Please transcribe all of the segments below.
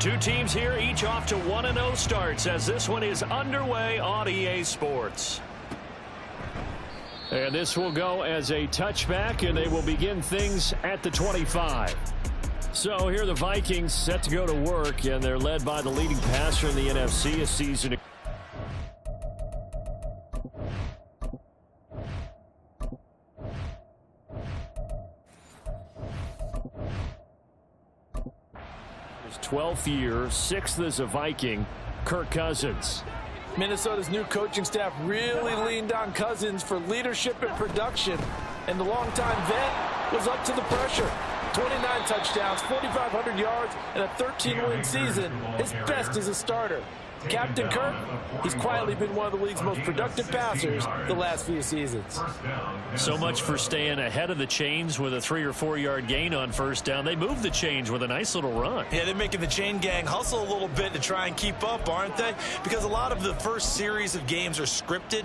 Two teams here, each off to 1-0 starts as this one is underway on EA Sports. And this will go as a touchback, and they will begin things at the 25. So here are the Vikings set to go to work, and they're led by the leading passer in the NFC a season ago. His 12th year, 6th as a Viking, Kirk Cousins. Minnesota's new coaching staff really leaned on Cousins for leadership and production, and the longtime vet was up to the pressure. 29 touchdowns, 4,500 yards, and a 13-win season, his best as a starter. Captain Kirk, he's quietly been one of the league's most productive passers the last few seasons. So much for staying ahead of the chains with a 3 or 4 yard gain on first down. They moved the chains with a nice little run. Yeah, they're making the chain gang hustle a little bit to try and keep up, aren't they? Because a lot of the first series of games are scripted,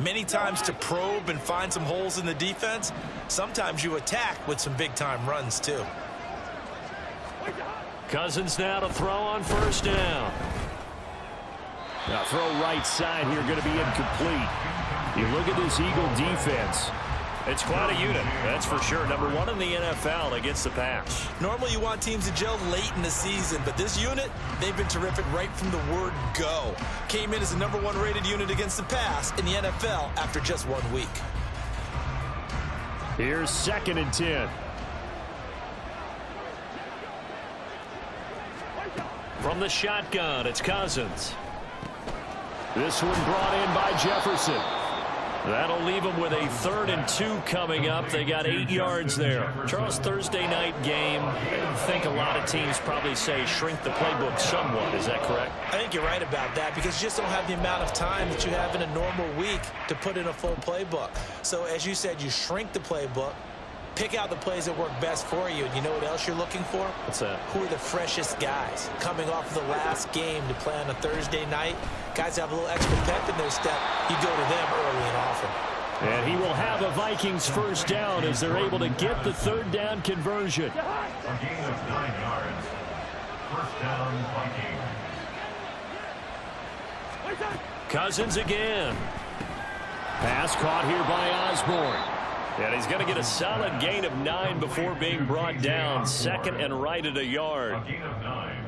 many times to probe and find some holes in the defense. Sometimes you attack with some big-time runs, too. Cousins now to throw on first down. Now throw right side here, going to be incomplete. You look at this Eagle defense. It's quite a unit, that's for sure. Number 1 in the NFL against the pass. Normally you want teams to gel late in the season, but this unit, they've been terrific right from the word go. Came in as the number 1 rated unit against the pass in the NFL after just 1 week. Here's 2nd and 10. From the shotgun, it's Cousins. This one brought in by Jefferson. That'll leave them with a 3rd and 2 coming up. They got 8 yards there. Charles, Thursday night game, I think a lot of teams probably say shrink the playbook somewhat. Is that correct? I think you're right about that because you just don't have the amount of time that you have in a normal week to put in a full playbook. So as you said, you shrink the playbook, pick out the plays that work best for you. And you know what else you're looking for? What's that? Who are the freshest guys coming off the last game to play on a Thursday night? Guys have a little extra pep in their step. You go to them early and often. And he will have a Vikings first down as they're able to get the 3rd down conversion. A gain of 9 yards. First down, Vikings. Cousins again. Pass caught here by Osborne. And he's going to get a solid gain of 9 before being brought down. 2nd and right at a yard. A gain of 9.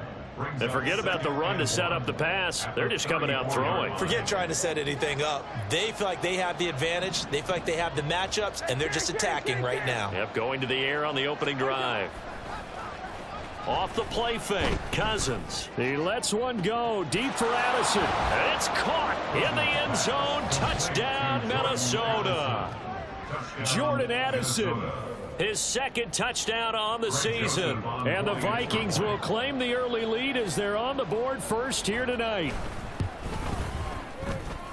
And forget about the run to set up the pass. They're just coming out throwing. Forget trying to set anything up. They feel like they have the advantage. They feel like they have the matchups, and they're just attacking right now. Yep, going to the air on the opening drive. Off the play fake, Cousins. He lets one go deep for Addison. And it's caught in the end zone. Touchdown, Minnesota. Jordan Addison, his 2nd touchdown on the season. And the Vikings will claim the early lead as they're on the board first here tonight.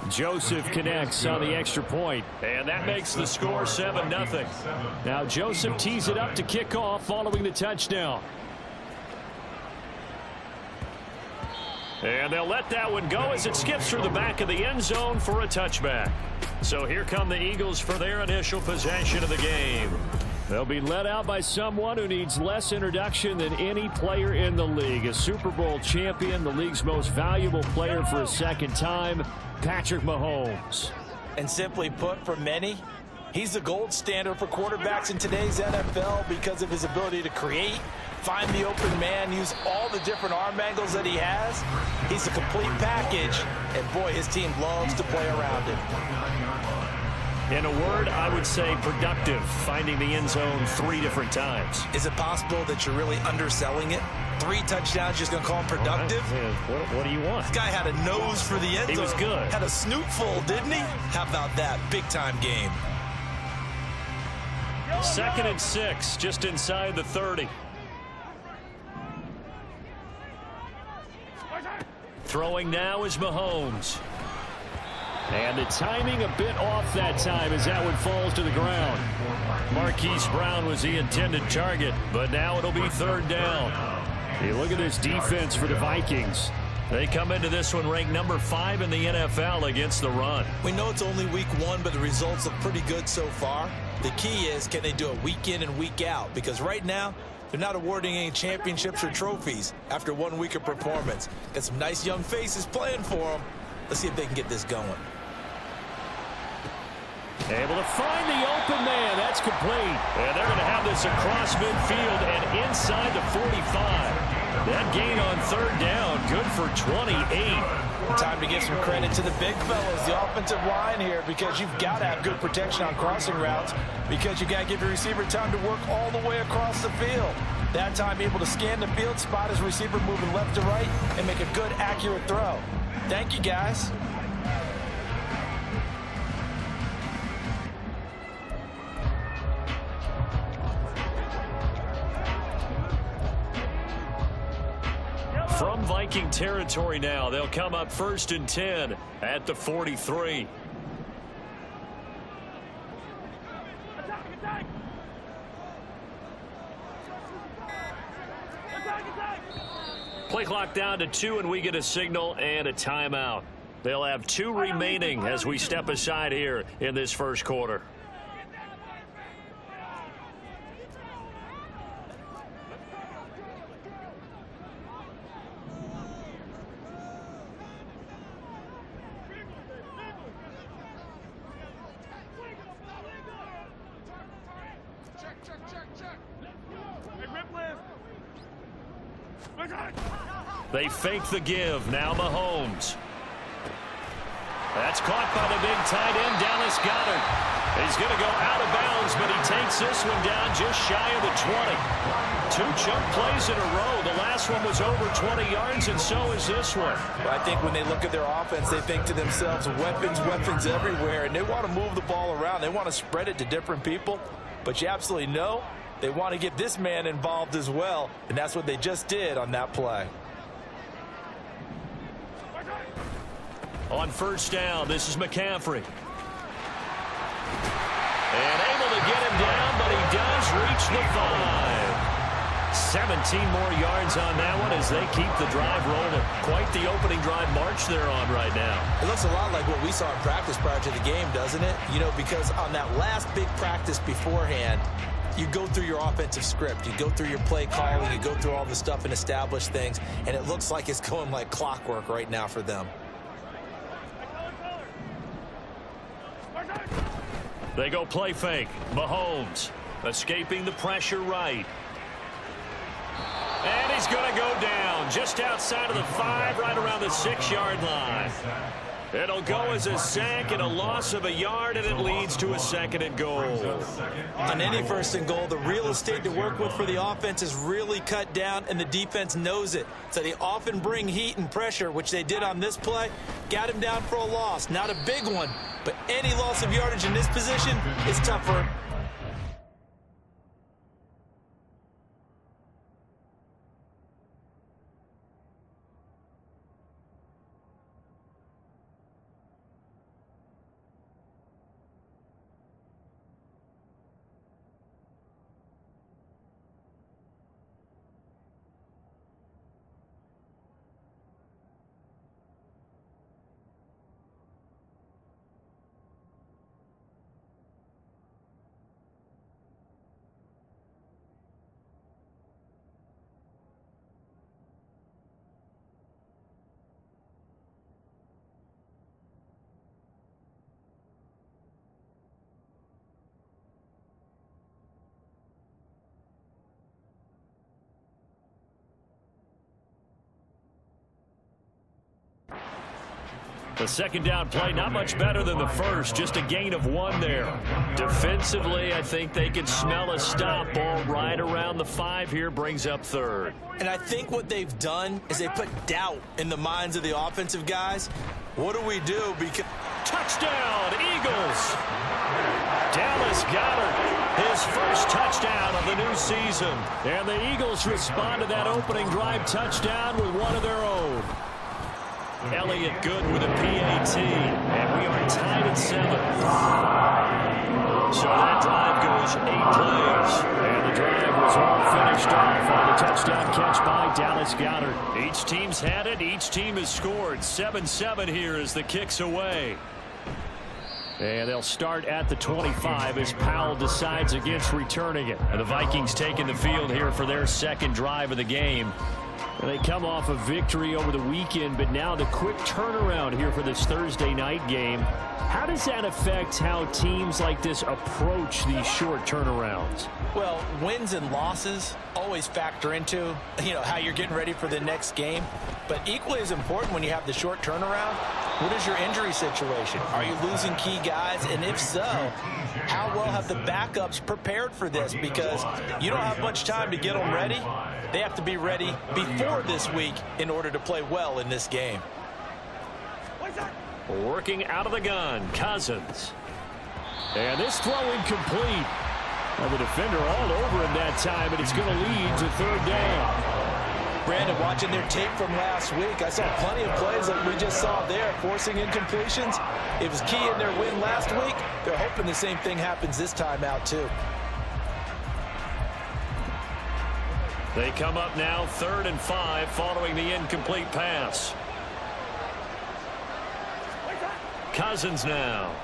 Joseph connects on the extra point, and that makes the score 7-0. Now Joseph tees it up to kick off following the touchdown. And they'll let that one go as it skips through the back of the end zone for a touchback. So here come the Eagles for their initial possession of the game. They'll be led out by someone who needs less introduction than any player in the league. A Super Bowl champion, the league's most valuable player for a 2nd time, Patrick Mahomes. And simply put, for many, he's the gold standard for quarterbacks in today's NFL because of his ability to create, find the open man, use all the different arm angles that he has. He's a complete package, and boy, his team loves to play around him. In a word, I would say productive, finding the end zone 3 different times. Is it possible that you're really underselling it? 3 touchdowns, just going to call him productive? What do you want? This guy had a nose for the end zone. He was good. Had a snoot full, didn't he? How about that? Big-time game. 2nd and 6, just inside the 30. Throwing now is Mahomes. And the timing a bit off that time as that one falls to the ground. Marquise Brown was the intended target, but now it'll be 3rd down. Hey, look at this defense for the Vikings. They come into this one ranked number 5 in the NFL against the run. We know it's only week 1, but the results look pretty good so far. The key is, can they do it week in and week out? Because right now, they're not awarding any championships or trophies after 1 week of performance. Got some nice young faces playing for them. Let's see if they can get this going. Able to find the open man. That's complete. And they're going to have this across midfield and inside the 45. That gain on 3rd down, good for 28. Time to give some credit to the big fellas, the offensive line here, because you've got to have good protection on crossing routes, because you got to give your receiver time to work all the way across the field. That time able to scan the field, spot his receiver moving left to right, and make a good, accurate throw. Thank you, guys. From Viking territory now, they'll come up 1st and 10 at the 43. Play clock down to 2, and we get a signal and a timeout. They'll have 2 remaining as we step aside here in this first quarter. They fake the give. Now Mahomes. That's caught by the big tight end, Dallas Goedert. He's going to go out of bounds, but he takes this one down just shy of the 20. 2 chunk plays in a row. The last one was over 20 yards, and so is this one. Well, I think when they look at their offense, they think to themselves, weapons, weapons everywhere, and they want to move the ball around. They want to spread it to different people, but you absolutely know they want to get this man involved as well, and that's what they just did on that play. On 1st down, this is McCaffrey. And able to get him down, but he does reach the 5. 17 more yards on that one as they keep the drive rolling. Quite the opening drive march they're on right now. It looks a lot like what we saw in practice prior to the game, doesn't it? You know, because on that last big practice beforehand, you go through your offensive script. You go through your play calling. You go through all the stuff and establish things. And it looks like it's going like clockwork right now for them. They go play fake. Mahomes escaping the pressure right. And he's going to go down just outside of the 5, right around the 6-yard line. It'll go as a sack and a loss of a yard, and it leads to a 2nd and goal. On any 1st and goal, the real estate to work with for the offense is really cut down, and the defense knows it. So they often bring heat and pressure, which they did on this play. Got him down for a loss. Not a big one, but any loss of yardage in this position is tough for him. The 2nd down play, not much better than the first, just a gain of 1 there. Defensively, I think they can smell a stop. Ball right around the 5 here, brings up 3rd. And I think what they've done is they put doubt in the minds of the offensive guys. What do we do? Because touchdown, Eagles! Dallas Goedert, his first touchdown of the new season. And the Eagles respond to that opening drive touchdown with one of their own. Elliott good with a PAT, and we are tied at 7. So that drive goes 8 plays, and the drive was all finished First off on the touchdown catch by Dallas Goedert. Each team's had it. Each team has scored. 7-7 here as the kick's away. And they'll start at the 25 as Powell decides against returning it. And the Vikings taking the field here for their second drive of the game. And they come off a victory over the weekend, but now the quick turnaround here for this Thursday night game. How does that affect how teams like this approach these short turnarounds? Well, wins and losses always factor into, how you're getting ready for the next game. But equally as important when you have the short turnaround, what is your injury situation? Are you losing key guys? And if so, how well have the backups prepared for this? Because you don't have much time to get them ready. They have to be ready before this week in order to play well in this game. Working out of the gun, Cousins. And this throw incomplete. Well, the defender all over him that time, and it's going to lead to third down. Brandon, watching their tape from last week, I saw plenty of plays like we just saw there, forcing incompletions. It was key in their win last week. They're hoping the same thing happens this time out, too. They come up now 3rd and 5 following the incomplete pass. Cousins now.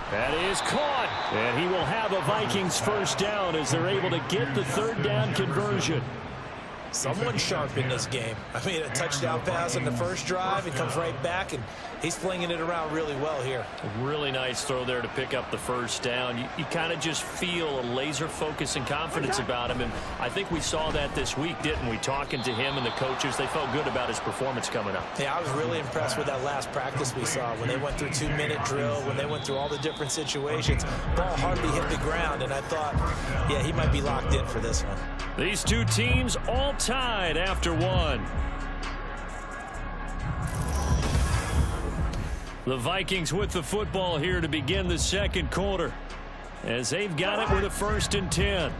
That is caught. And he will have a Vikings first down as they're able to get the third down conversion. Someone sharp in this game. I mean, a touchdown pass on the first drive. He comes right back, and he's flinging it around really well here. A really nice throw there to pick up the first down. You kind of just feel a laser focus and confidence about him, and I think we saw that this week, didn't we? Talking to him and the coaches, they felt good about his performance coming up. Yeah, I was really impressed with that last practice we saw when they went through 2-minute drill, when they went through all the different situations. Ball hardly hit the ground, and I thought, yeah, he might be locked in for this one. These two teams all tied after one. The Vikings with the football here to begin the second quarter as they've got it with a 1st and 10.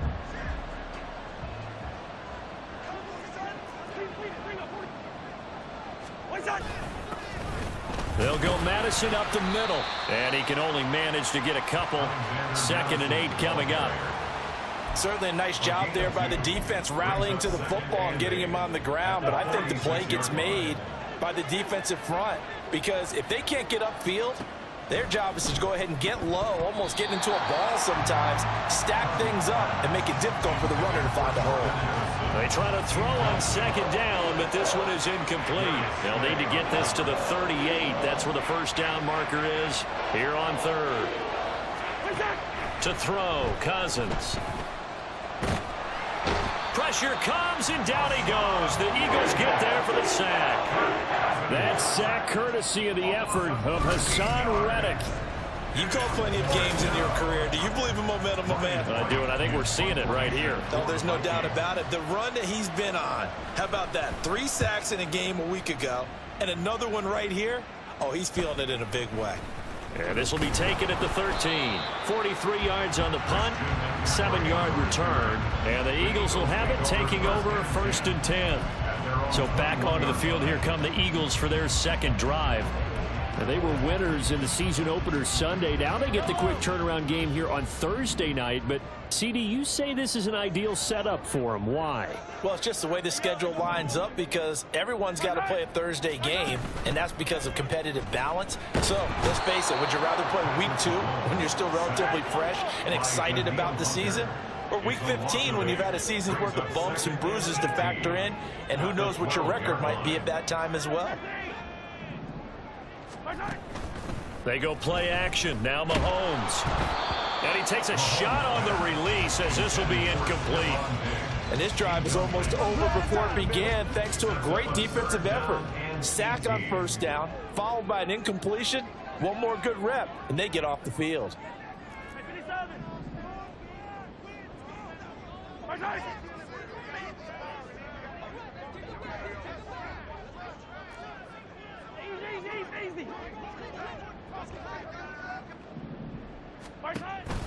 They'll go Madison up the middle, and he can only manage to get a couple. 2nd and 8 coming up. Certainly a nice job there by the defense rallying to the football and getting him on the ground, but I think the play gets made by the defensive front because if they can't get upfield, their job is to go ahead and get low, almost get into a ball sometimes, stack things up, and make it difficult for the runner to find a hole. They try to throw on 2nd down, but this one is incomplete. They'll need to get this to the 38. That's where the first down marker is here on 3rd. To throw, Cousins. Pressure comes, and down he goes. The Eagles get there for the sack. That sack courtesy of the effort of Hassan Reddick. You've called plenty of games in your career. Do you believe in momentum, my man? I do, and I think we're seeing it right here. No, there's no doubt about it. The run that he's been on, how about that? 3 sacks in a game a week ago, and another one right here. Oh, he's feeling it in a big way. And this will be taken at the 13. 43 yards on the punt, 7-yard return. And the Eagles will have it, taking over 1st and 10. So back onto the field, here come the Eagles for their second drive. And they were winners in the season opener Sunday. Now they get the quick turnaround game here on Thursday night. But, CD, you say this is an ideal setup for them. Why? Well, it's just the way the schedule lines up because everyone's got to play a Thursday game, and that's because of competitive balance. So, let's face it, would you rather play week 2 when you're still relatively fresh and excited about the season? Or week 15 when you've had a season's worth of bumps and bruises to factor in, and who knows what your record might be at that time as well? They go play action. Now Mahomes. And he takes a shot on the release as this will be incomplete. And this drive is almost over before it began thanks to a great defensive effort. Sack on 1st down, followed by an incompletion. One more good rep, and they get off the field.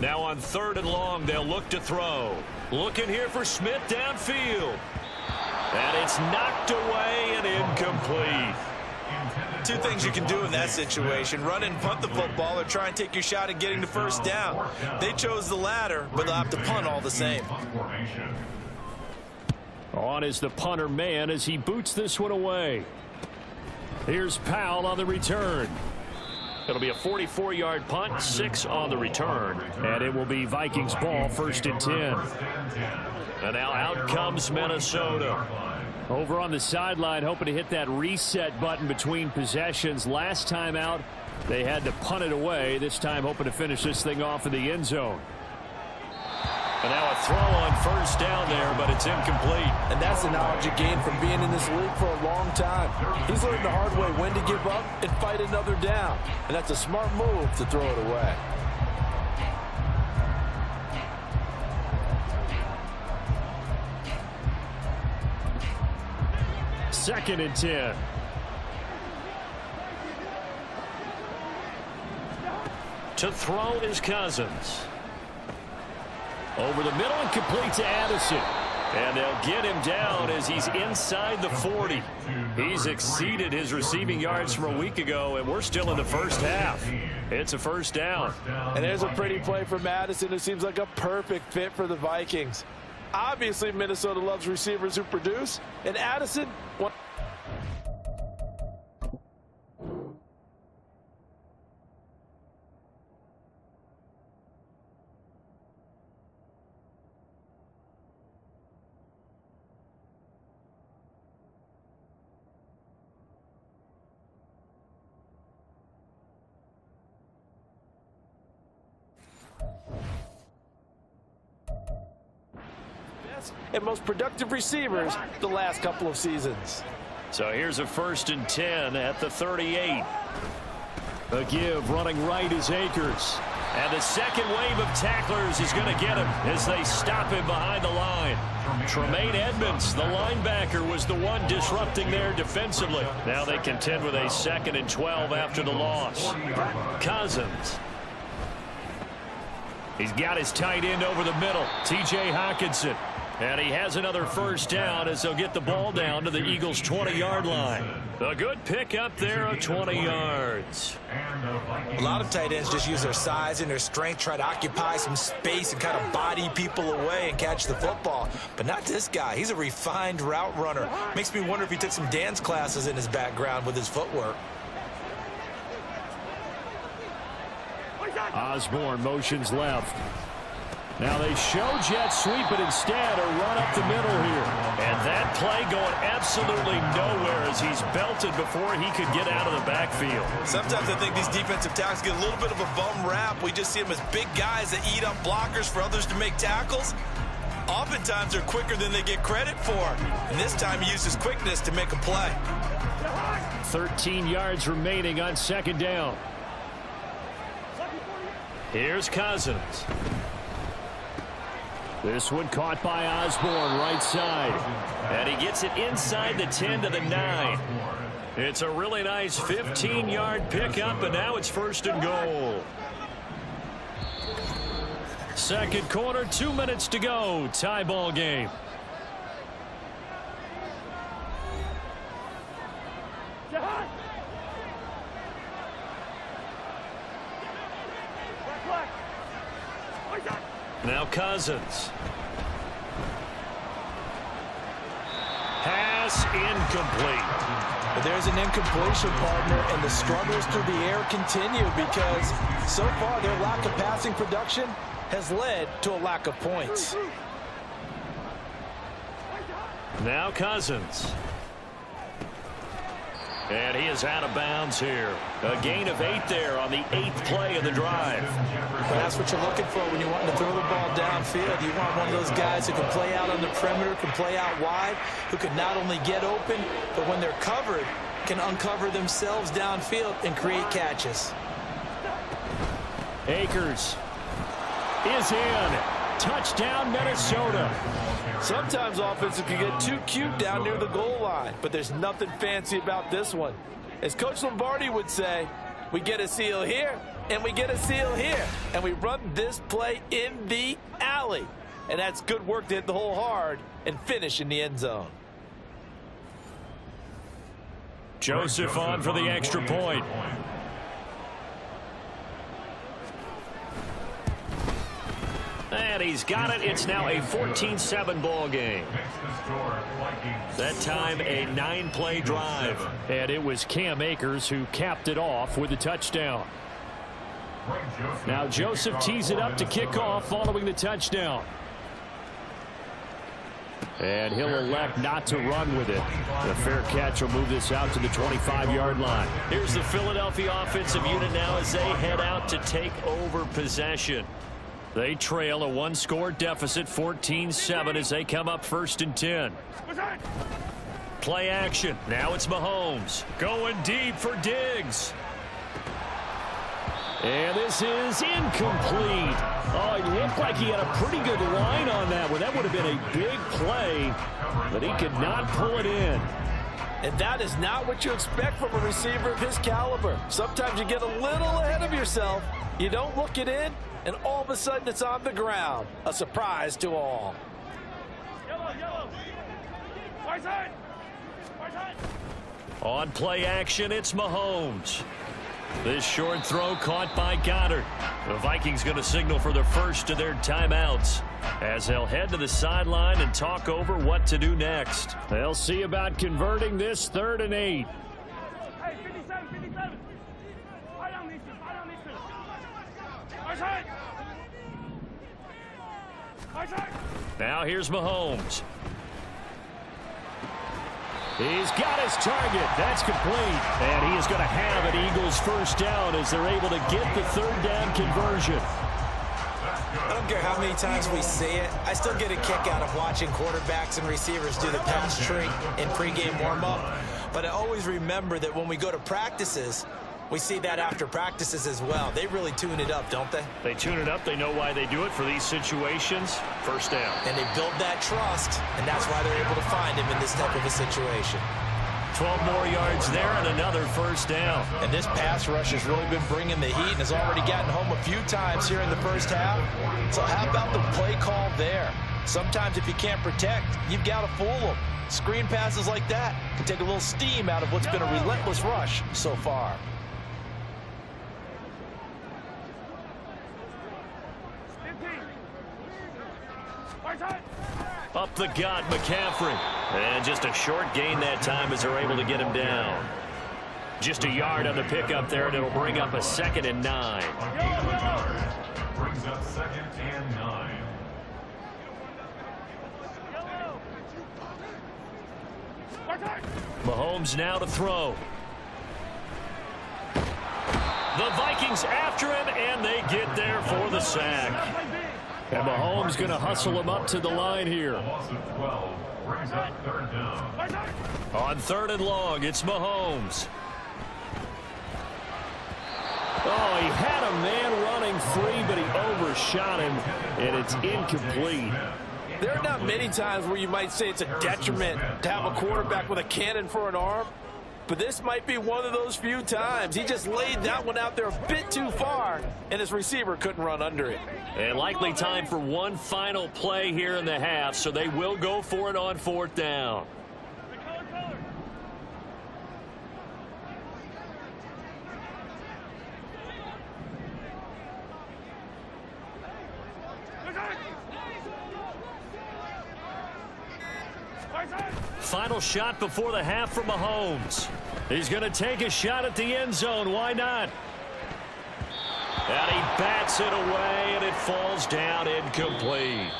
Now on 3rd and long, they'll look to throw. Looking here for Smith downfield. And it's knocked away and incomplete. 2 things you can do in that situation: run and punt the football, or try and take your shot at getting the first down. They chose the latter, but they'll have to punt all the same. On is the punter man as he boots this one away. Here's Powell on the return. It'll be a 44-yard punt, 6 on the return. And it will be Vikings ball, 1st and 10. And now out comes Minnesota. Over on the sideline, hoping to hit that reset button between possessions. Last time out, they had to punt it away. This time hoping to finish this thing off in the end zone. And now a throw on 1st down there, but it's incomplete. And that's the knowledge he gained from being in this league for a long time. He's learned the hard way when to give up and fight another down. And that's a smart move to throw it away. Second and 10. To throw is Cousins. Over the middle and complete to Addison. And they'll get him down as he's inside the 40. He's exceeded his receiving yards from a week ago, and we're still in the first half. It's a 1st down. And there's a pretty play from Addison who seems like a perfect fit for the Vikings. Obviously, Minnesota loves receivers who produce, and Addison... and most productive receivers the last couple of seasons. So here's a 1st and 10 at the 38. A give running right is Akers. And the second wave of tacklers is going to get him as they stop him behind the line. Tremaine Edmonds, the linebacker, was the one disrupting there defensively. Now they contend with a 2nd and 12 after the loss. Cousins. He's got his tight end over the middle, T.J. Hockenson. And he has another 1st down as they'll get the ball down to the Eagles' 20-yard line. A good pick up there of 20 yards. A lot of tight ends just use their size and their strength, try to occupy some space and kind of body people away and catch the football. But not this guy. He's a refined route runner. Makes me wonder if he took some dance classes in his background with his footwork. Osborne motions left. Now they show jet sweep, but instead a run up the middle here. And that play going absolutely nowhere as he's belted before he could get out of the backfield. Sometimes I think these defensive tackles get a little bit of a bum rap. We just see them as big guys that eat up blockers for others to make tackles. Oftentimes they're quicker than they get credit for. And this time he used his quickness to make a play. 13 yards remaining on 2nd down. Here's Cousins. This one caught by Osborne, right side. And he gets it inside the 10 to the 9. It's a really nice 15-yard pickup, and now it's 1st and goal. Second quarter, 2 minutes to go. Tie ball game. Now Cousins. Pass incomplete. But there's an incompletion, partner, and the struggles through the air continue because so far their lack of passing production has led to a lack of points. Now Cousins. And he is out of bounds here. A gain of 8 there on the 8th play of the drive. Well, that's what you're looking for when you want to throw the ball downfield. You want one of those guys who can play out on the perimeter, can play out wide, who can not only get open, but when they're covered, can uncover themselves downfield and create catches. Akers is in. Touchdown, Minnesota. Sometimes offenses can get too cute down near the goal line, but there's nothing fancy about this one. As Coach Lombardi would say, we get a seal here, and we get a seal here, and we run this play in the alley. And that's good work to hit the hole hard and finish in the end zone. Joseph on for the extra point. And he's got it. It's now a 14-7 ball game. Makes the score Vikings. That time a 9-play drive. And it was Cam Akers who capped it off with a touchdown. Now Joseph tees it up to kick off following the touchdown. And he'll elect not to run with it. The fair catch will move this out to the 25-yard line. Here's the Philadelphia offensive unit now as they head out to take over possession. They trail a one-score deficit, 14-7, as they come up 1st and 10. Play action. Now it's Mahomes going deep for Diggs. And this is incomplete. Oh, it looked like he had a pretty good line on that one. That would have been a big play, but he could not pull it in. And that is not what you expect from a receiver of his caliber. Sometimes you get a little ahead of yourself. You don't look it in, and all of a sudden it's on the ground. A surprise to all. On play action, it's Mahomes. This short throw caught by Goddard. The Vikings going to signal for the first of their timeouts as they'll head to the sideline and talk over what to do next. They'll see about converting this 3rd and 8. Hey, 57, 57. Right on these two, right on these two. Right side. Right side. Now here's Mahomes. He's got his target. That's complete. And he is going to have an Eagles first down as they're able to get the 3rd down conversion. I don't care how many times we see it. I still get a kick out of watching quarterbacks and receivers do the pass tree in pregame warm-up. But I always remember that when we go to practices, we see that after practices as well. They really tune it up, don't they? They tune it up. They know why they do it for these situations. First down. And they build that trust, and that's why they're able to find him in this type of a situation. 12 more yards there and another first down. And this pass rush has really been bringing the heat and has already gotten home a few times here in the first half. So how about the play call there? Sometimes if you can't protect, you've got to fool them. Screen passes like that can take a little steam out of what's been a relentless rush so far. Up the gut, McCaffrey. And just a short gain that time as they're able to get him down. Just a yard on the pickup there, and it'll bring up a 2nd and 9. Brings up 2nd and 9. Mahomes now to throw. The Vikings after him, and they get there for the sack. And Mahomes going to hustle him up to the line here. Loss of 12. Brings up 3rd down. On 3rd and long, it's Mahomes. Oh, he had a man running free, but he overshot him, and it's incomplete. There are not many times where you might say it's a detriment to have a quarterback with a cannon for an arm, but this might be one of those few times. He just laid that one out there a bit too far, and his receiver couldn't run under it. And likely time for one final play here in the half, so they will go for it on 4th down. Final shot before the half for Mahomes. He's going to take a shot at the end zone. Why not? And he bats it away, and it falls down incomplete.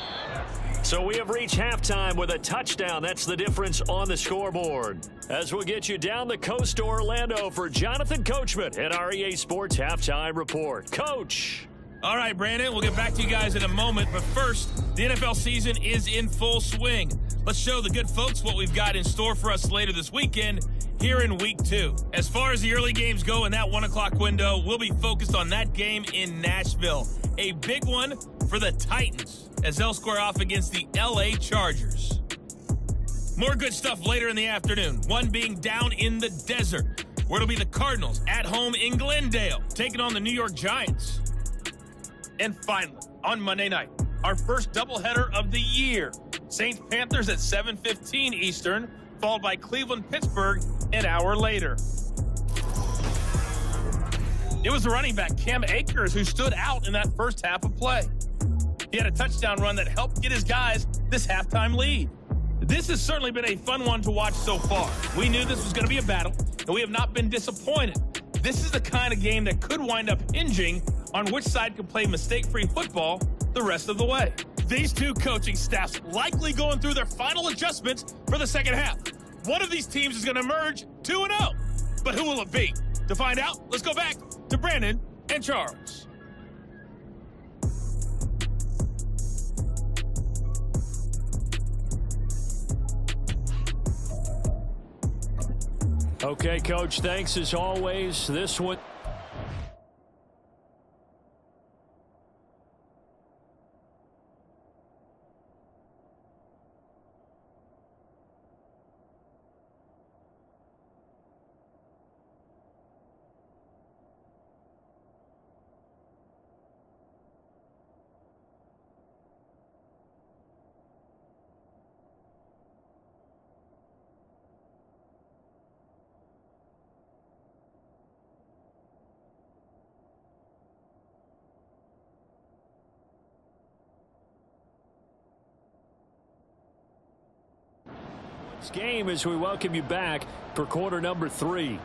So we have reached halftime with a touchdown. That's the difference on the scoreboard. As we'll get you down the coast to Orlando for Jonathan Coachman at our EA Sports Halftime Report. Coach. All right, Brandon, we'll get back to you guys in a moment. But first, the NFL season is in full swing. Let's show the good folks what we've got in store for us later this weekend here in Week 2. As far as the early games go in that 1 o'clock window, we'll be focused on that game in Nashville. A big one for the Titans as they'll square off against the LA Chargers. More good stuff later in the afternoon, one being down in the desert, where it'll be the Cardinals at home in Glendale, taking on the New York Giants. And finally, on Monday night, our first doubleheader of the year. Saints-Panthers at 7:15 Eastern, followed by Cleveland-Pittsburgh an hour later. It was the running back Cam Akers who stood out in that first half of play. He had a touchdown run that helped get his guys this halftime lead. This has certainly been a fun one to watch so far. We knew this was going to be a battle, and we have not been disappointed. This is the kind of game that could wind up hinging on which side can play mistake-free football the rest of the way. These two coaching staffs likely going through their final adjustments for the second half. One of these teams is going to emerge 2-0. But who will it be? To find out, let's go back to Brandon and Charles. Okay, Coach, thanks as always. This one. Game as we welcome you back for quarter number 3.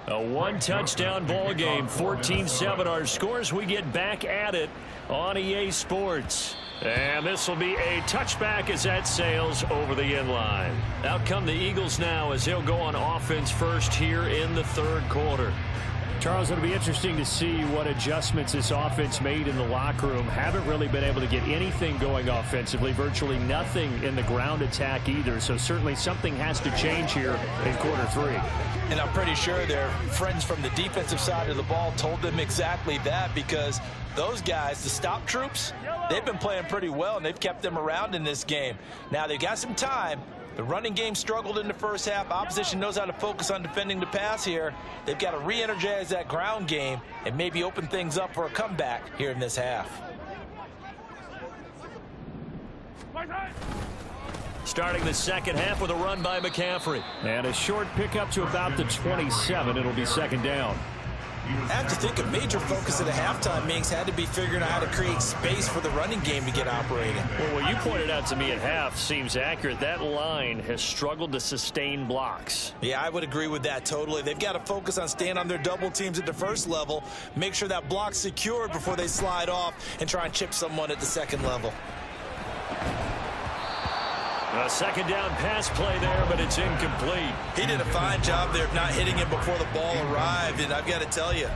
A one-touchdown ball game, 14-7 our scores. We get back at it on EA Sports. And this will be a touchback as that sails over the end line. Out come the Eagles now as they'll go on offense first here in the third quarter. Charles, it'll be interesting to see what adjustments this offense made in the locker room. Haven't really been able to get anything going offensively, virtually nothing in the ground attack either. So certainly something has to change here in quarter 3. And I'm pretty sure their friends from the defensive side of the ball told them exactly that, because those guys, the stop troops, they've been playing pretty well, and they've kept them around in this game. Now, they've got some time. The running game struggled in the first half. Opposition knows how to focus on defending the pass here. They've got to re-energize that ground game and maybe open things up for a comeback here in this half. Starting the second half with a run by McCaffrey. And a short pickup to about the 27. It'll be second down. I have to think a major focus of the halftime meetings had to be figuring out how to create space for the running game to get operating. Well, what you pointed out to me at half seems accurate. That line has struggled to sustain blocks. Yeah, I would agree with that totally. They've got to focus on staying on their double teams at the first level, make sure that block's secured before they slide off and try and chip someone at the second level. A second down pass play there, but it's incomplete. He did a fine job there of not hitting him before the ball arrived, and I've got to tell you,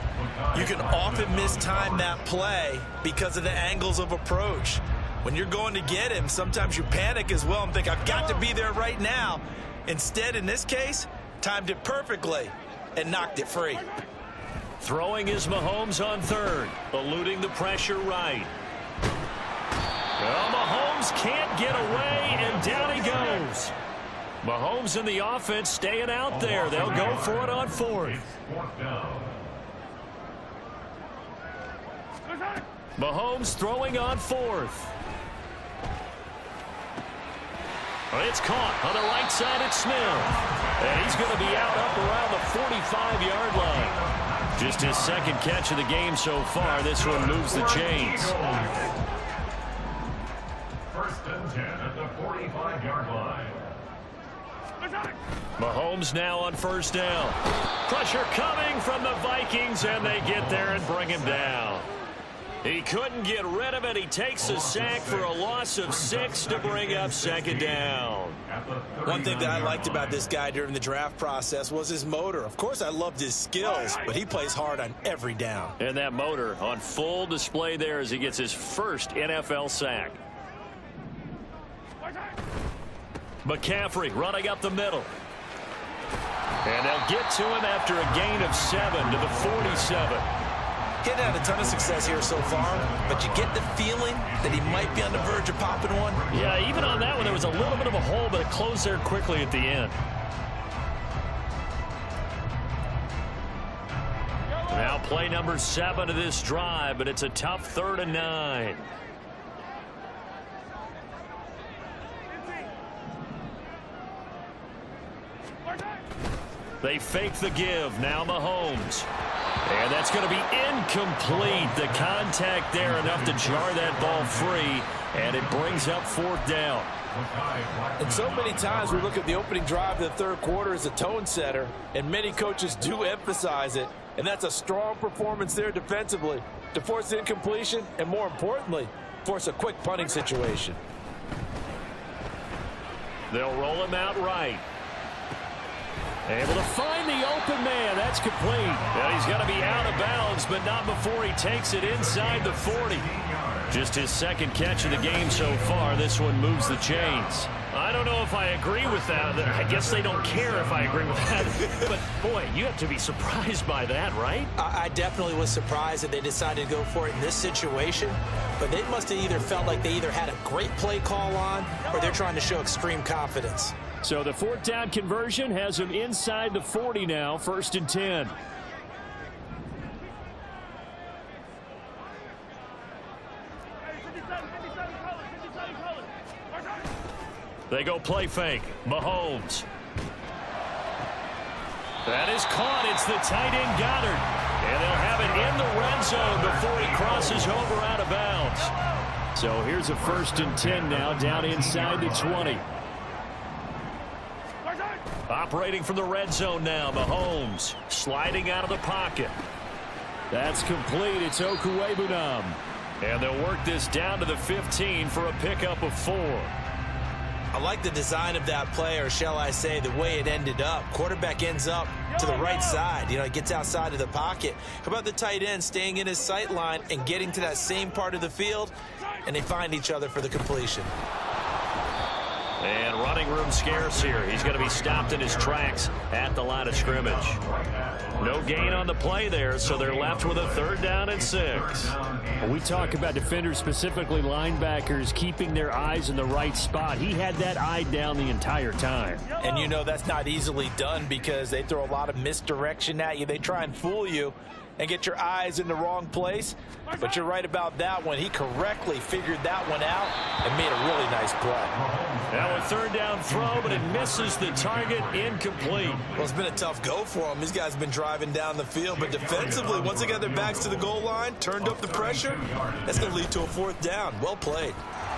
you can often mistime that play because of the angles of approach. When you're going to get him, sometimes you panic as well and think, I've got to be there right now. Instead, in this case, timed it perfectly and knocked it free. Throwing is Mahomes on third, eluding the pressure right. Well, Mahomes can't get away, and down he goes. Mahomes and the offense staying out there. They'll go for it on fourth. Mahomes throwing on fourth. It's caught on the right side at Smith. And he's going to be out up around the 45-yard line. Just his second catch of the game so far. This one moves the chains. First and 10 at the 45-yard line. Mahomes now on first down. Pressure coming from the Vikings, and they get there and bring him down. He couldn't get rid of it. He takes a sack for a loss of 6 to bring up second down. One thing that I liked about this guy during the draft process was his motor. Of course, I loved his skills, but he plays hard on every down. And that motor on full display there as he gets his first NFL sack. McCaffrey running up the middle. And they'll get to him after a gain of 7 to the 47. He hadn't had a ton of success here so far, but you get the feeling that he might be on the verge of popping one. Yeah, even on that one, there was a little bit of a hole, but it closed there quickly at the end. Now play number 7 of this drive, but it's a tough 3rd and 9. They fake the give. Now Mahomes. And that's going to be incomplete. The contact there enough to jar that ball free, and it brings up 4th down. And so many times we look at the opening drive of the third quarter as a tone setter, and many coaches do emphasize it. And that's a strong performance there defensively to force incompletion and, more importantly, force a quick punting situation. They'll roll him out right. Able to find the open man. That's complete. And he's got to be out of bounds, but not before he takes it inside the 40. Just his second catch of the game so far. This one moves the chains. I don't know if I agree with that. I guess they don't care if I agree with that. But, boy, you have to be surprised by that, right? I definitely was surprised that they decided to go for it in this situation. But they must have either felt like they either had a great play call on or they're trying to show extreme confidence. So the 4th down conversion has him inside the 40 now, 1st and 10. They go play fake. Mahomes. That is caught. It's the tight end Goddard. And they'll have it in the red zone before he crosses over out of bounds. So here's a 1st and 10 now, down inside the 20. Operating from the red zone now, Mahomes sliding out of the pocket. That's complete. It's Okuwebunam. And they'll work this down to the 15 for a pickup of 4. I like the design of that play, or shall I say the way it ended up. Quarterback ends up to the right side. You know, it gets outside of the pocket. How about the tight end staying in his sight line and getting to that same part of the field, and they find each other for the completion. And running room scarce here. He's going to be stopped in his tracks at the line of scrimmage. No gain on the play there, so they're left with a 3rd down and 6. We talk about defenders, specifically linebackers, keeping their eyes in the right spot. He had that eye down the entire time. And you know that's not easily done because they throw a lot of misdirection at you. They try and fool you and get your eyes in the wrong place. But you're right about that one. He correctly figured that one out and made a really nice play. Now a 3rd down throw, but it misses the target. Incomplete. Well, it's been a tough go for him. These guys have been driving down the field, but defensively, once they got their backs to the goal line, turned up the pressure, that's going to lead to a 4th down. Well played.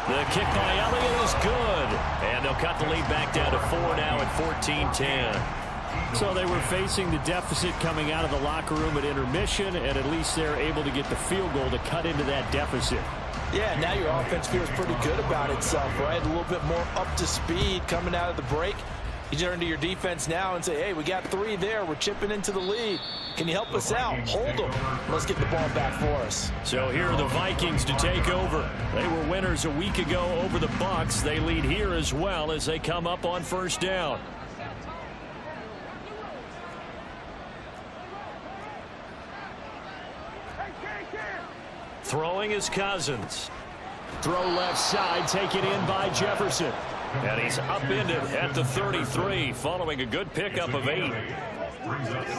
The kick by Elliott is good. And they'll cut the lead back down to 4 now at 14-10. So they were facing the deficit coming out of the locker room at intermission, and at least they're able to get the field goal to cut into that deficit. Yeah, now your offense feels pretty good about itself, right? A little bit more up to speed coming out of the break. You turn to your defense now and say, hey, we got 3 there. We're chipping into the lead. Can you help us out? Hold them. Let's get the ball back for us. So here are the Vikings to take over. They were winners a week ago over the Bucs. They lead here as well as they come up on 1st down. Throwing is Cousins. Throw left side, taken in by Jefferson. And he's upended at the 33 following a good pickup of 8.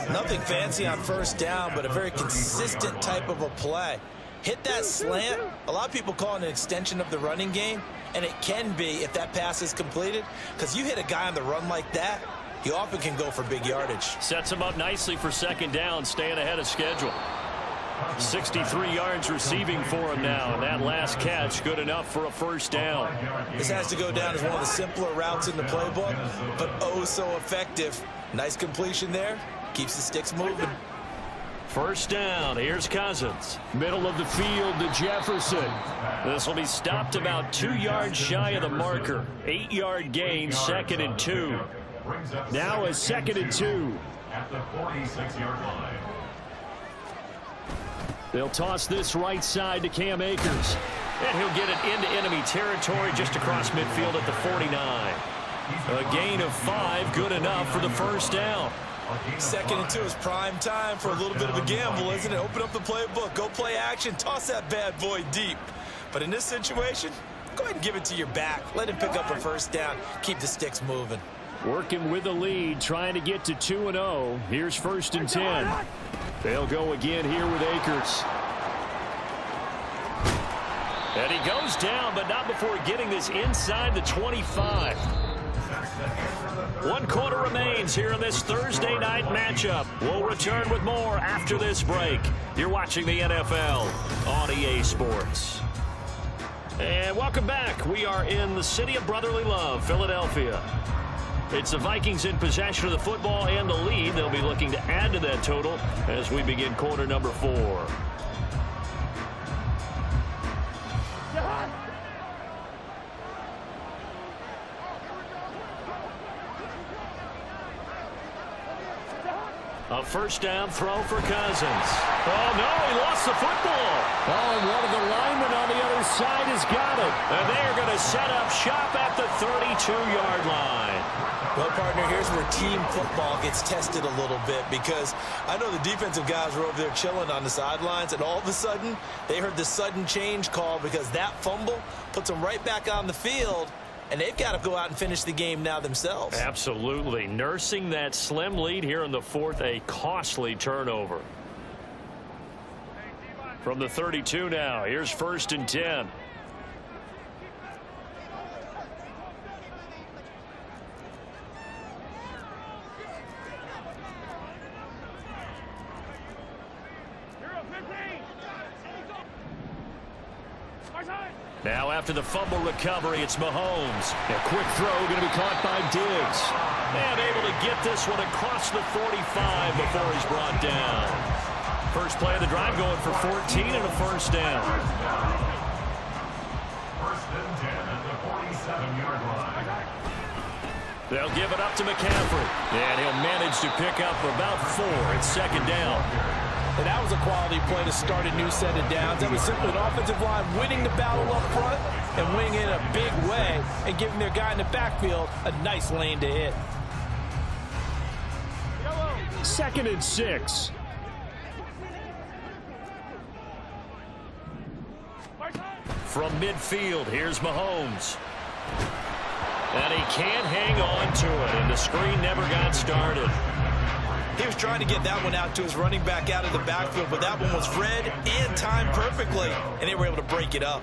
Nothing fancy on 1st down, but a very consistent type of a play. Hit that slant. A lot of people call it an extension of the running game, and it can be if that pass is completed, because you hit a guy on the run like that, he often can go for big yardage. Sets him up nicely for 2nd down, staying ahead of schedule. 63 yards receiving for him now, and that last catch good enough for a 1st down. This has to go down as one of the simpler routes in the playbook, but oh so effective. Nice completion there. Keeps the sticks moving. 1st down. Here's Cousins. Middle of the field to Jefferson. This will be stopped about 2 yards shy of the marker. 8-yard gain, 2nd and 2. Now a 2nd and 2. At the 46-yard line. They'll toss this right side to Cam Akers. And he'll get it into enemy territory just across midfield at the 49. A gain of 5, good enough for the 1st down. 2nd and 2 is prime time for a little bit of a gamble, isn't it? Open up the playbook, go play action, toss that bad boy deep. But in this situation, go ahead and give it to your back. Let him pick up a 1st down, keep the sticks moving. Working with the lead, trying to get to 2-0. Here's 1st and 10. They'll go again here with Akers. And he goes down, but not before getting this inside the 25. One quarter remains here in this Thursday night matchup. We'll return with more after this break. You're watching the NFL on EA Sports. And welcome back. We are in the city of brotherly love, Philadelphia. It's the Vikings in possession of the football and the lead. They'll be looking to add to that total as we begin quarter number 4. A first down throw for Cousins. Oh, no, he lost the football. Oh, and one of the linemen on the other side has got it. And they're going to set up shop at the 32-yard line. Well, partner, here's where team football gets tested a little bit, because I know the defensive guys were over there chilling on the sidelines, and all of a sudden, they heard the sudden change call because that fumble puts them right back on the field. And they've got to go out and finish the game now themselves. Absolutely. Nursing that slim lead here in the 4th, a costly turnover. From the 32 now, here's 1st and 10. Now after the fumble recovery, it's Mahomes. A quick throw going to be caught by Diggs. And able to get this one across the 45 before he's brought down. First play of the drive going for 14 and a first down. First and 10 at the 47-yard line. They'll give it up to McCaffrey. And he'll manage to pick up about 4. It's second down. And that was a quality play to start a new set of downs. That was simply an offensive line winning the battle up front and winning in a big way and giving their guy in the backfield a nice lane to hit. 2nd and 6. From midfield, here's Mahomes. And he can't hang on to it, and the screen never got started. He was trying to get that one out to his running back out of the backfield, but that one was read and timed perfectly, and they were able to break it up.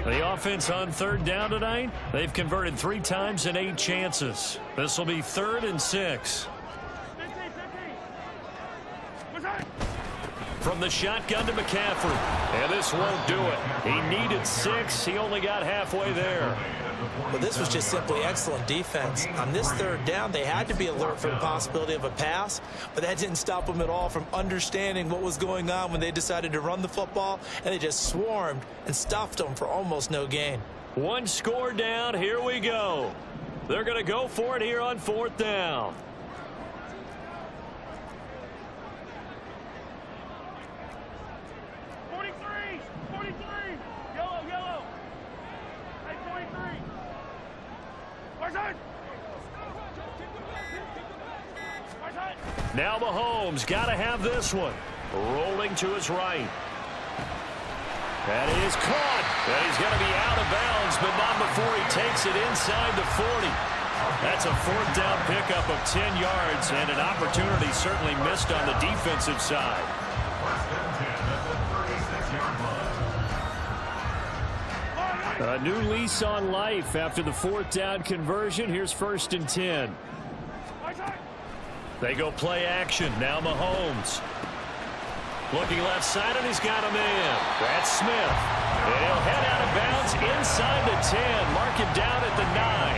The offense on 3rd down tonight, they've converted 3 times in 8 chances. This will be 3rd and 6. From the shotgun to McCaffrey. And this won't do it. He needed 6. He only got halfway there. But this was just simply excellent defense. On this 3rd down, they had to be alert for the possibility of a pass, but that didn't stop them at all from understanding what was going on when they decided to run the football, and they just swarmed and stuffed them for almost no gain. 1 score down. Here we go. They're going to go for it here on 4th down. Now Mahomes got to have this one. Rolling to his right. That is caught. And he's going to be out of bounds, but not before he takes it inside the 40. That's a 4th down pickup of 10 yards, and an opportunity certainly missed on the defensive side. First and 10 at the 36-yard line. A new lease on life after the 4th down conversion. Here's 1st and 10. They go play action. Now Mahomes. Looking left side, and he's got a man. That's Smith. And he'll head out of bounds inside the 10. Mark him down at the 9.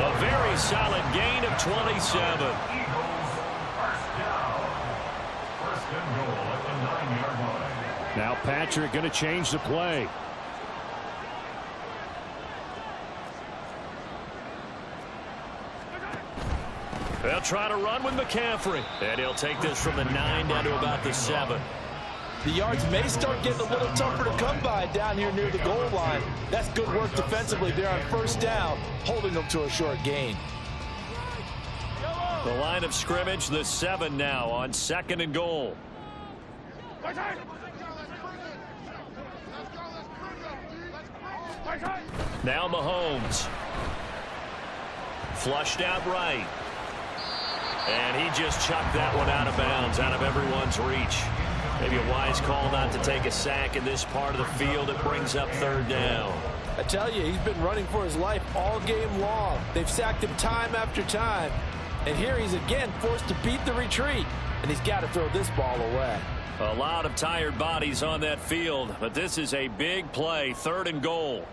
A very solid gain of 27. Eagles, first down. First and goal at the 9-yard line. Now Patrick going to change the play. They'll try to run with McCaffrey. And he'll take this from the 9 down to about the 7. The yards may start getting a little tougher to come by down here near the goal line. That's good work defensively there on 1st down, holding them to a short gain. The line of scrimmage, the 7 now on 2nd and goal. Now Mahomes. Flushed out right. And he just chucked that one out of bounds, out of everyone's reach. Maybe a wise call not to take a sack in this part of the field. It brings up third down. I tell you, he's been running for his life all game long. They've sacked him time after time. And here he's again forced to beat the retreat. And he's got to throw this ball away. A lot of tired bodies on that field, but this is a big play. 3rd and goal.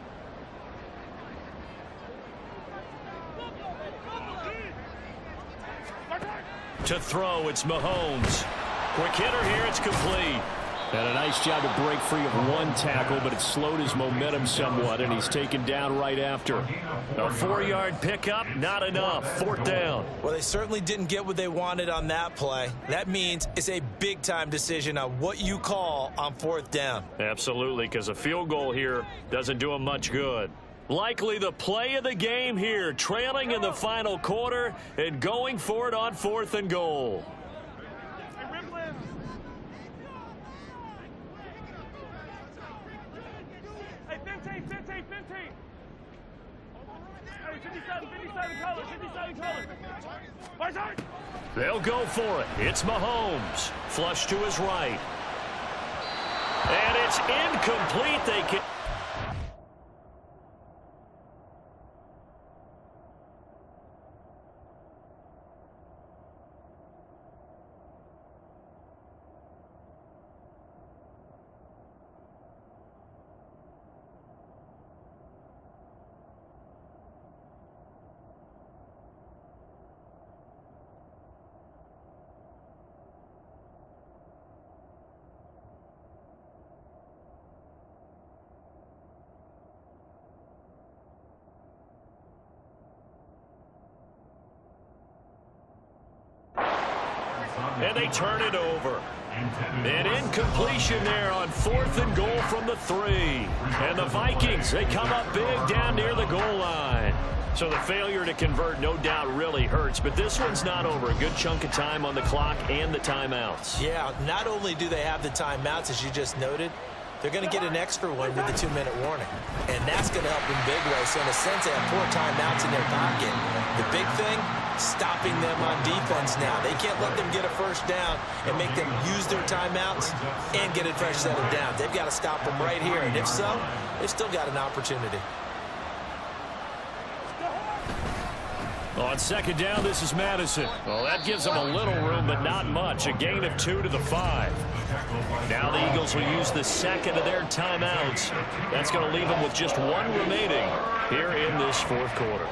To throw, it's Mahomes. Quick hitter here, it's complete. And a nice job to break free of one tackle, but it slowed his momentum somewhat, and he's taken down right after. A 4-yard pickup, not enough. 4th down. Well, they certainly didn't get what they wanted on that play. That means it's a big-time decision on what you call on 4th down. Absolutely, because a field goal here doesn't do him much good. Likely the play of the game here, trailing in the final quarter and going for it on 4th and goal. Hey, 15. Hey, 57 colors. They'll go for it. It's Mahomes. Flush to his right. And it's incomplete. They can... And they turn it over. An incompletion there on 4th and goal from the 3. And the Vikings, they come up big down near the goal line. So the failure to convert no doubt really hurts, but this one's not over. A good chunk of time on the clock and the timeouts. Yeah, not only do they have the timeouts, as you just noted, they're going to get an extra one with the 2-minute warning. And that's going to help in big ways. So in a sense, they have 4 timeouts in their pocket. The big thing, stopping them on defense now. They can't let them get a first down and make them use their timeouts and get a fresh set of downs. They've got to stop them right here. And if so, they've still got an opportunity. On 2nd down, this is Madison. Well, that gives them a little room, but not much. A gain of 2 to the 5. Now the Eagles will use the 2nd of their timeouts. That's going to leave them with just 1 remaining here in this 4th quarter.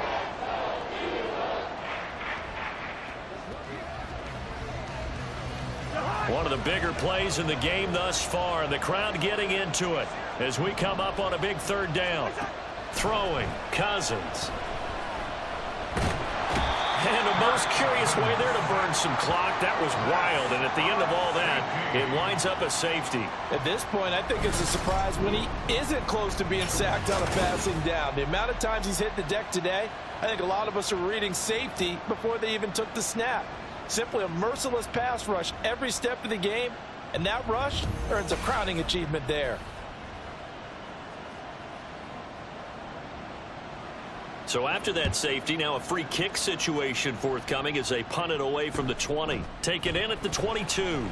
One of the bigger plays in the game thus far, and the crowd getting into it as we come up on a big 3rd down. Throwing, Cousins. And the most curious way there to burn some clock. That was wild, and at the end of all that, it winds up a safety. At this point, I think it's a surprise when he isn't close to being sacked on a passing down. The amount of times he's hit the deck today, I think a lot of us are reading safety before they even took the snap. Simply a merciless pass rush every step of the game, and that rush earns a crowning achievement there. So after that safety, now a free kick situation forthcoming as they punt it away from the 20. Taken in at the 22.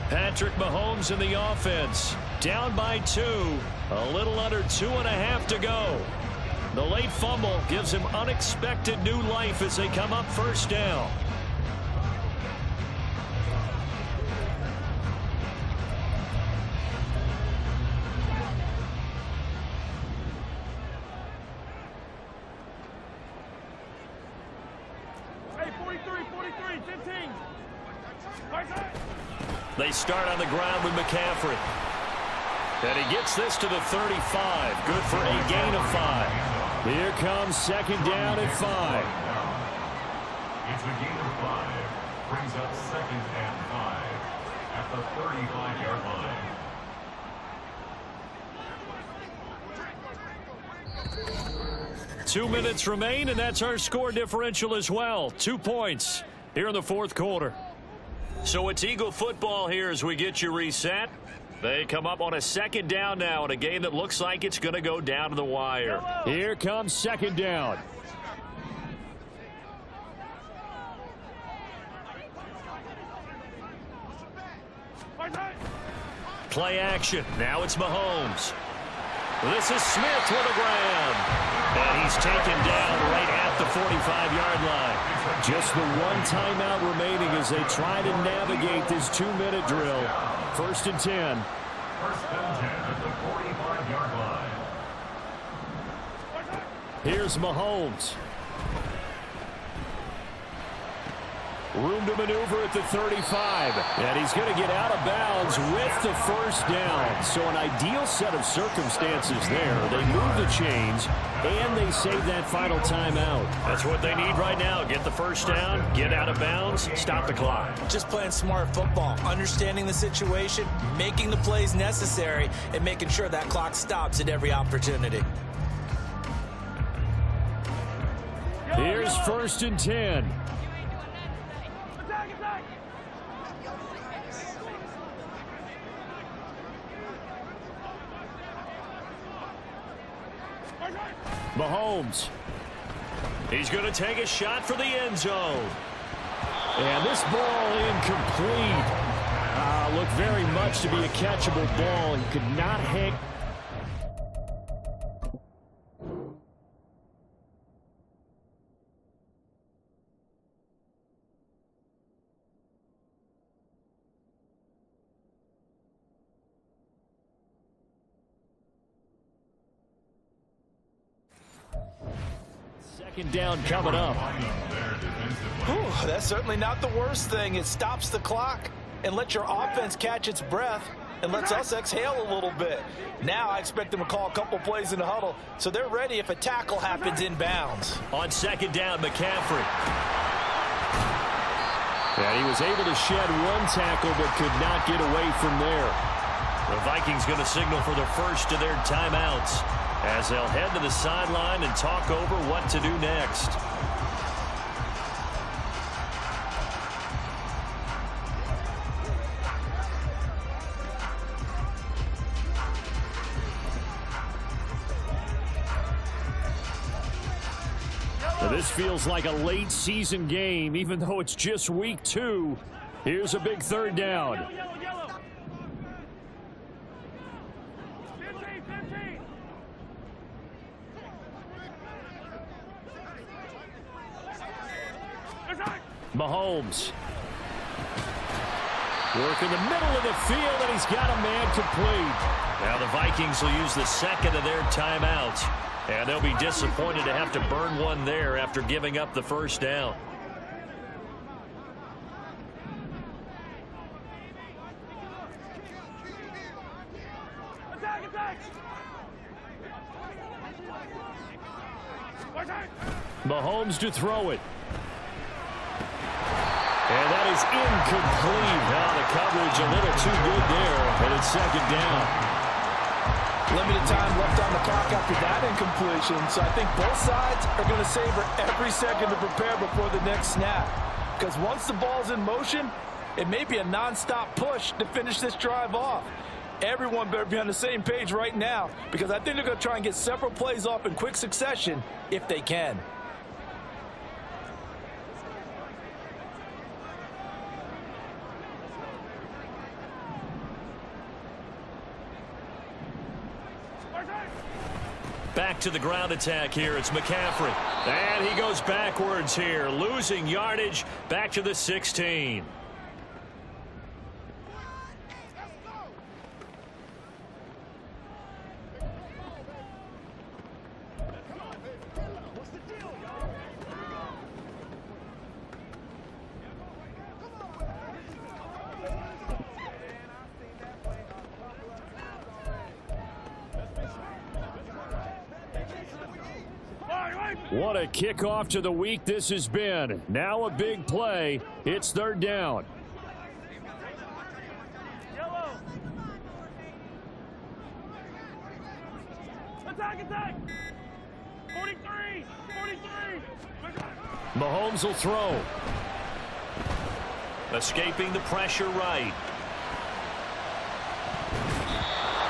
Patrick Mahomes in the offense. Down by 2. A little under 2.5 to go. The late fumble gives him unexpected new life as they come up 1st down. Hey, 43, 15. They start on the ground with McCaffrey. And he gets this to the 35. Good for a gain of 5. Here comes 2nd down and 5. It's a gain of 5. Brings up 2nd and 5 at the 35-yard line. 2 minutes remain, and that's our score differential as well. 2 points here in the 4th quarter. So it's Eagle football here as we get you reset. They come up on a 2nd down now in a game that looks like it's going to go down to the wire. Here comes 2nd down. Play action. Now it's Mahomes. This is Smith with a grab. And he's taken down right at the 45-yard line. Just the one timeout remaining as they try to navigate this 2-minute drill. 1st and 10. 1st and 10 at the 45-yard line. Here's Mahomes. Room to maneuver at the 35. And he's going to get out of bounds with the first down. So an ideal set of circumstances there. They move the chains, and they save that final timeout. That's what they need right now. Get the first down, get out of bounds, stop the clock. Just playing smart football, understanding the situation, making the plays necessary, and making sure that clock stops at every opportunity. Here's 1st and 10. Mahomes. He's going to take a shot for the end zone. And this ball incomplete. Looked very much to be a catchable ball and could not hang. Second down coming up. Whew, that's certainly not the worst thing. It stops the clock and lets your offense catch its breath and lets us exhale a little bit. Now I expect them to call a couple plays in the huddle so they're ready if a tackle happens inbounds. On 2nd down, McCaffrey. And he was able to shed one tackle but could not get away from there. The Vikings going to signal for the first of their timeouts as they'll head to the sideline and talk over what to do next. Now this feels like a late season game, even though it's just week 2. Here's a big 3rd down. Mahomes. Work in the middle of the field, and he's got a man complete. Now the Vikings will use the second of their timeouts, and they'll be disappointed to have to burn one there after giving up the first down. Mahomes to throw it. And that is incomplete. Now the coverage a little too good there, and it's 2nd down. Limited time left on the clock after that incompletion, so I think both sides are going to savor every second to prepare before the next snap. Because once the ball's in motion, it may be a non-stop push to finish this drive off. Everyone better be on the same page right now, because I think they're going to try and get several plays off in quick succession if they can. Back to the ground attack here. It's McCaffrey. And he goes backwards here, losing yardage back to the 16. What a kickoff to the week this has been. Now a big play. It's 3rd down. Attack! 43! Mahomes will throw. Escaping the pressure right.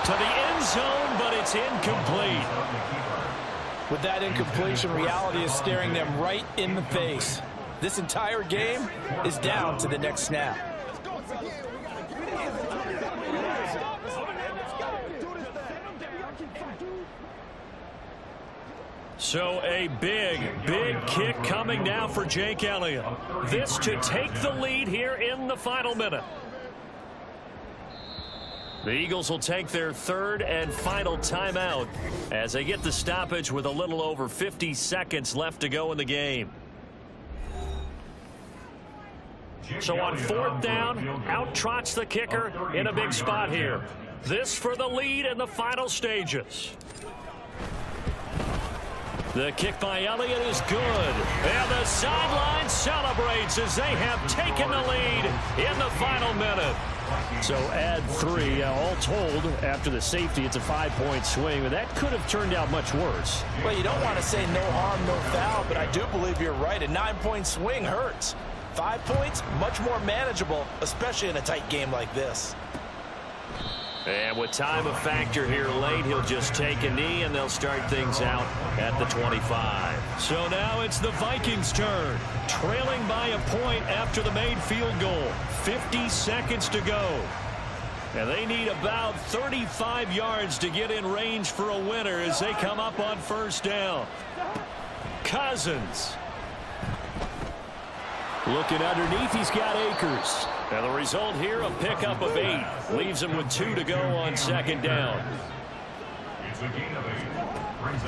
To the end zone, but it's incomplete. With that incompletion, reality is staring them right in the face. This entire game is down to the next snap. So a big kick coming now for Jake Elliott. This to take the lead here in the final minute. The Eagles will take their third and final timeout as they get the stoppage with a little over 50 seconds left to go in the game. So on fourth down, out trots the kicker in a big spot here. This for the lead in the final stages. The kick by Elliott is good. And the sideline celebrates as they have taken the lead in the final minute. So add 3. All told, after the safety, it's a 5-point swing. But that could have turned out much worse. Well, you don't want to say no harm, no foul, but I do believe you're right. A 9-point swing hurts. 5 points, much more manageable, especially in a tight game like this. And with time a factor here late, he'll just take a knee, and they'll start things out at the 25. So now it's the Vikings' turn, trailing by a point after the made field goal. 50 seconds to go. And they need about 35 yards to get in range for a winner as they come up on first down. Cousins. Looking underneath, he's got Akers. And the result here, a pickup of 8. Leaves him with 2 to go on second down.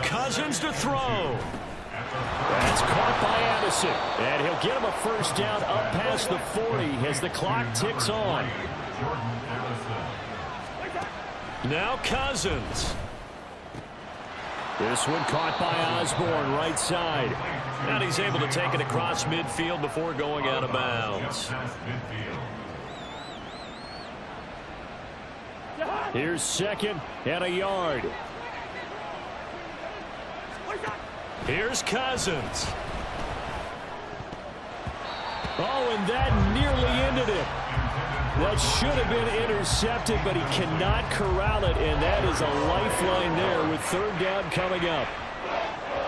Cousins to throw. That's caught by Addison. And he'll get him a first down up past the 40 as the clock ticks on. Now Cousins. This one caught by Osborne, right side. And he's able to take it across midfield before going out of bounds. Here's second and a yard. Here's Cousins. Oh, and that nearly ended it. That should have been intercepted, but he cannot corral it, and that is a lifeline there with third down coming up.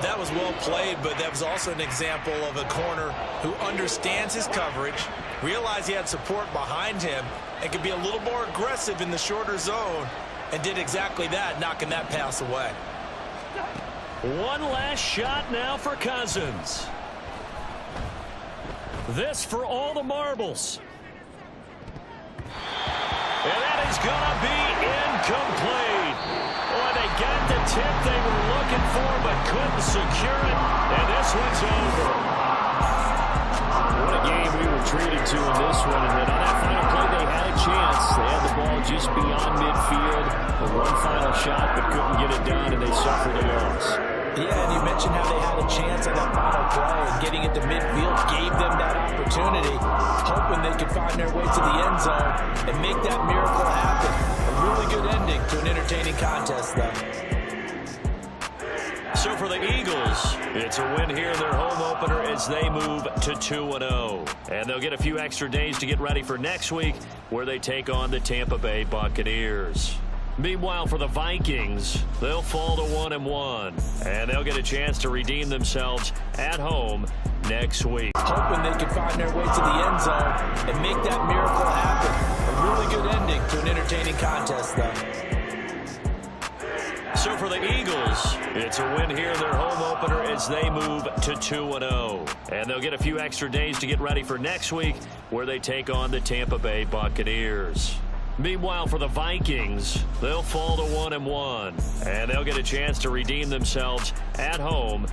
That was well played, but that was also an example of a corner who understands his coverage, realized he had support behind him, and could be a little more aggressive in the shorter zone, and did exactly that, knocking that pass away. One last shot now for Cousins. This for all the marbles. And that is going to be incomplete. Boy, they got the tip they were looking for, but couldn't secure it. And this one's over. What a game we were treated to in this one. And then on that final play, they had a chance. They had the ball just beyond midfield. The one final shot, but couldn't get it done, and they suffered a loss. Yeah, and you mentioned how they had a chance on that final play, and getting it to midfield gave them that opportunity, hoping they could find their way to the end zone and make that miracle happen. A really good ending to an entertaining contest, though. So for the Eagles, it's a win here in their home opener as they move to 2-0. And they'll get a few extra days to get ready for next week, where they take on the Tampa Bay Buccaneers. Meanwhile, for the Vikings, they'll fall to 1-1, and they'll get a chance to redeem themselves at home next week. Hoping they could find their way to the end zone and make that miracle happen. A really good ending to an entertaining contest, though. So for the Eagles, it's a win here in their home opener as they move to 2-0. And they'll get a few extra days to get ready for next week, where they take on the Tampa Bay Buccaneers. Meanwhile, for the Vikings, they'll fall to 1-1, and they'll get a chance to redeem themselves at home